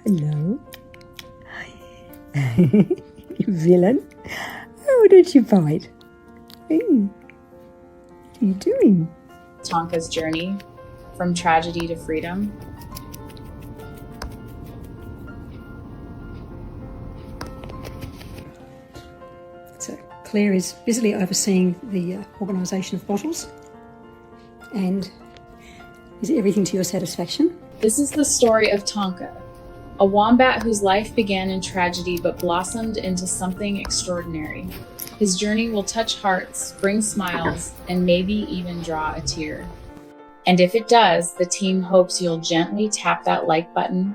Hello. You villain. Oh, don't you bite? Hey, what are you doing? Tonka's journey from tragedy to freedom. So Claire is busily overseeing the organisation of bottles. And is everything to your satisfaction? This is the story of Tonka, a wombat whose life began in tragedy but blossomed into something extraordinary. His journey will touch hearts, bring smiles, and maybe even draw a tear. And if it does, the team hopes you'll gently tap that like button,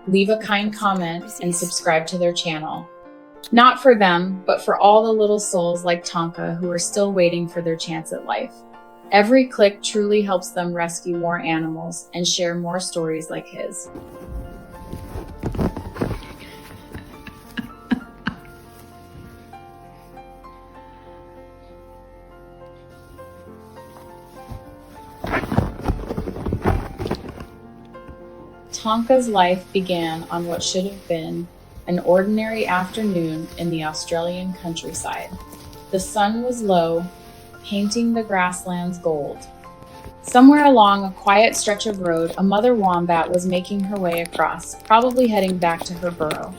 leave a kind comment, and subscribe to their channel. Not for them, but for all the little souls like Tonka who are still waiting for their chance at life. Every click truly helps them rescue more animals and share more stories like his. Tonka's life began on what should have been an ordinary afternoon in the Australian countryside. The sun was low, painting the grasslands gold. Somewhere along a quiet stretch of road, a mother wombat was making her way across, probably heading back to her burrow.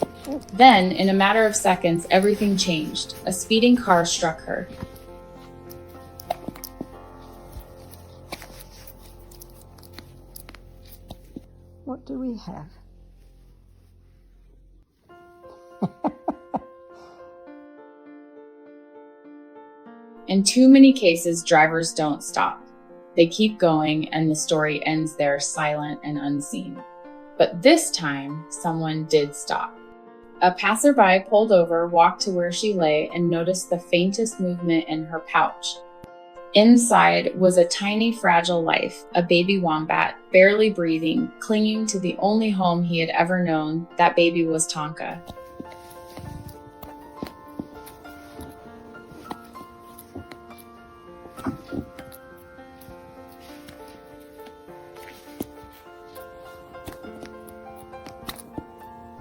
Then, in a matter of seconds, everything changed. A speeding car struck her. What do we have? In too many cases, drivers don't stop. They keep going, and the story ends there, silent and unseen. But this time, someone did stop. A passerby pulled over, walked to where she lay, and noticed the faintest movement in her pouch. Inside was a tiny, fragile life, a baby wombat, barely breathing, clinging to the only home he had ever known. That baby was Tonka.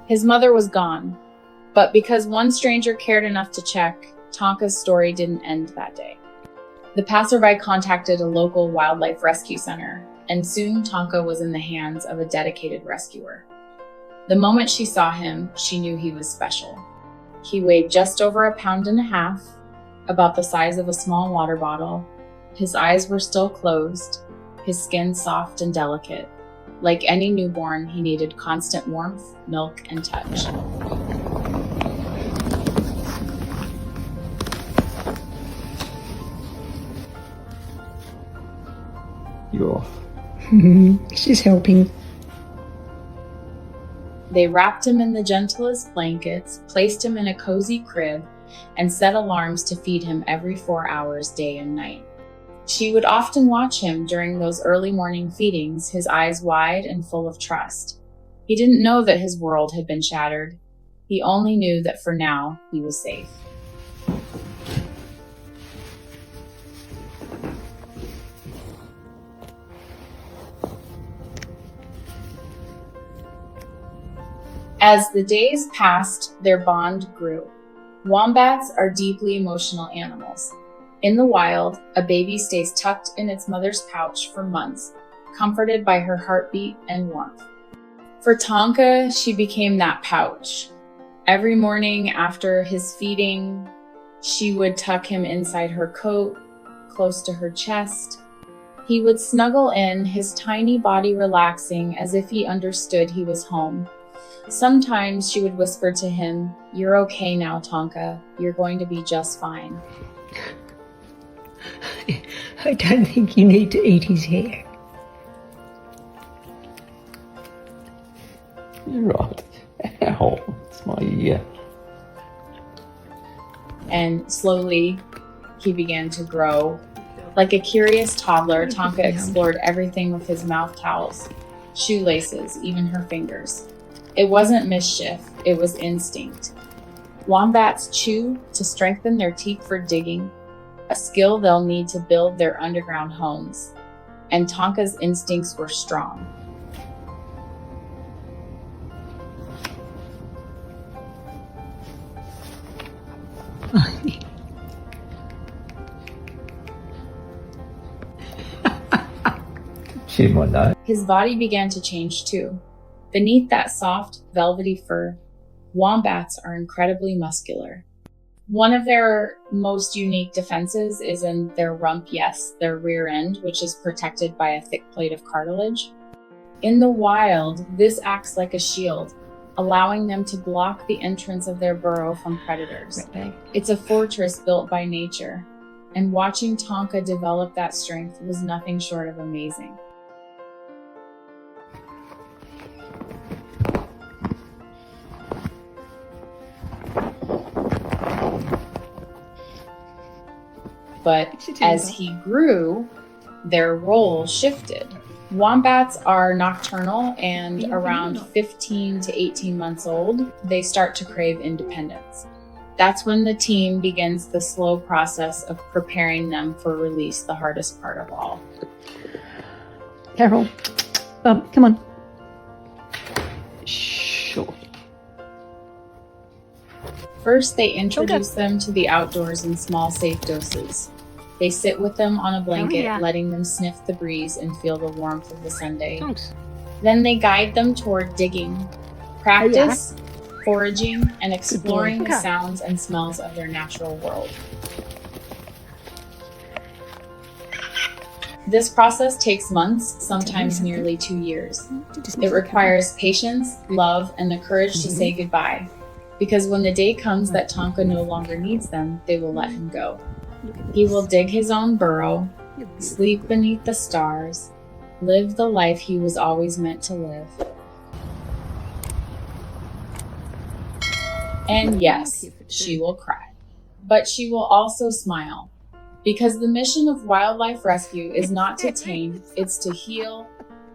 His mother was gone, but because one stranger cared enough to check, Tonka's story didn't end that day. The passerby contacted a local wildlife rescue center, and soon Tonka was in the hands of a dedicated rescuer. The moment she saw him, she knew he was special. He weighed just over 1.5 pounds, about the size of a small water bottle. His eyes were still closed, his skin soft and delicate. Like any newborn, he needed constant warmth, milk, and touch. You're off. She's helping. They wrapped him in the gentlest blankets, placed him in a cozy crib, and set alarms to feed him every 4 hours, day and night. She would often watch him during those early morning feedings, his eyes wide and full of trust. He didn't know that his world had been shattered. He only knew that for now, he was safe. As the days passed, their bond grew. Wombats are deeply emotional animals. In the wild, a baby stays tucked in its mother's pouch for months, comforted by her heartbeat and warmth. For Tonka, she became that pouch. Every morning after his feeding, she would tuck him inside her coat, close to her chest. He would snuggle in, his tiny body relaxing as if he understood he was home. Sometimes she would whisper to him, "You're okay now, Tonka. You're going to be just fine." I don't think you need to eat his hair. You're right. Ow, it's my ear. And slowly, he began to grow. Like a curious toddler, Tonka explored everything with his mouth towels, shoelaces, even her fingers. It wasn't mischief, it was instinct. Wombats chew to strengthen their teeth for digging, a skill they'll need to build their underground homes. And Tonka's instincts were strong. She might know. His body began to change too. Beneath that soft, velvety fur, wombats are incredibly muscular. One of their most unique defenses is in their rump, yes, their rear end, which is protected by a thick plate of cartilage. In the wild, this acts like a shield, allowing them to block the entrance of their burrow from predators. It's a fortress built by nature, and watching Tonka develop that strength was nothing short of amazing. But as he grew, their role shifted. Wombats are nocturnal, and around 15 to 18 months old, they start to crave independence. That's when the team begins the slow process of preparing them for release, the hardest part of all. Carol, come on. Sure. First, they introduce them to the outdoors in small, safe doses. They sit with them on a blanket, letting them sniff the breeze and feel the warmth of the Sunday. Then they guide them toward digging, practice, foraging, and exploring the sounds and smells of their natural world. This process takes months, sometimes nearly 2 years. It requires patience, love, and the courage to say goodbye. Because when the day comes that Tonka no longer needs them, they will let him go. He will dig his own burrow, sleep beneath the stars, live the life he was always meant to live. And yes, she will cry, but she will also smile. Because the mission of wildlife rescue is not to tame, it's to heal,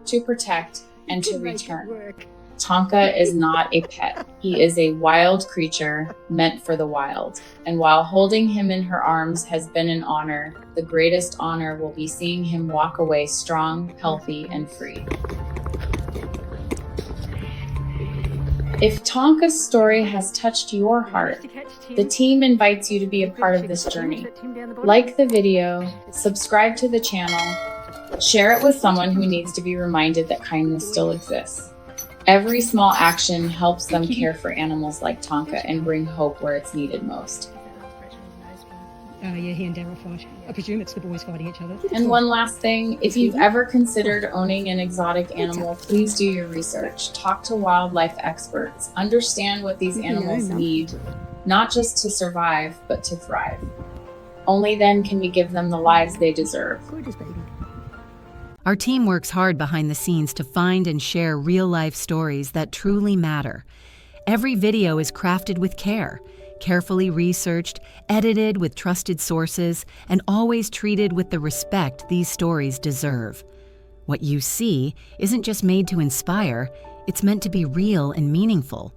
to protect, and to return. Tonka is not a pet. He is a wild creature meant for the wild. And while holding him in her arms has been an honor, the greatest honor will be seeing him walk away strong, healthy, and free. If Tonka's story has touched your heart, the team invites you to be a part of this journey. Like the video, subscribe to the channel, share it with someone who needs to be reminded that kindness still exists. Every small action helps them care for animals like Tonka and bring hope where it's needed most. Yeah, he and Daryl fight. I presume it's the boys fighting each other. And one last thing, if you've ever considered owning an exotic animal, please do your research. Talk to wildlife experts. Understand what these animals need, not just to survive, but to thrive. Only then can we give them the lives they deserve. Gorgeous baby. Our team works hard behind the scenes to find and share real-life stories that truly matter. Every video is crafted with care, carefully researched, edited with trusted sources, and always treated with the respect these stories deserve. What you see isn't just made to inspire, it's meant to be real and meaningful.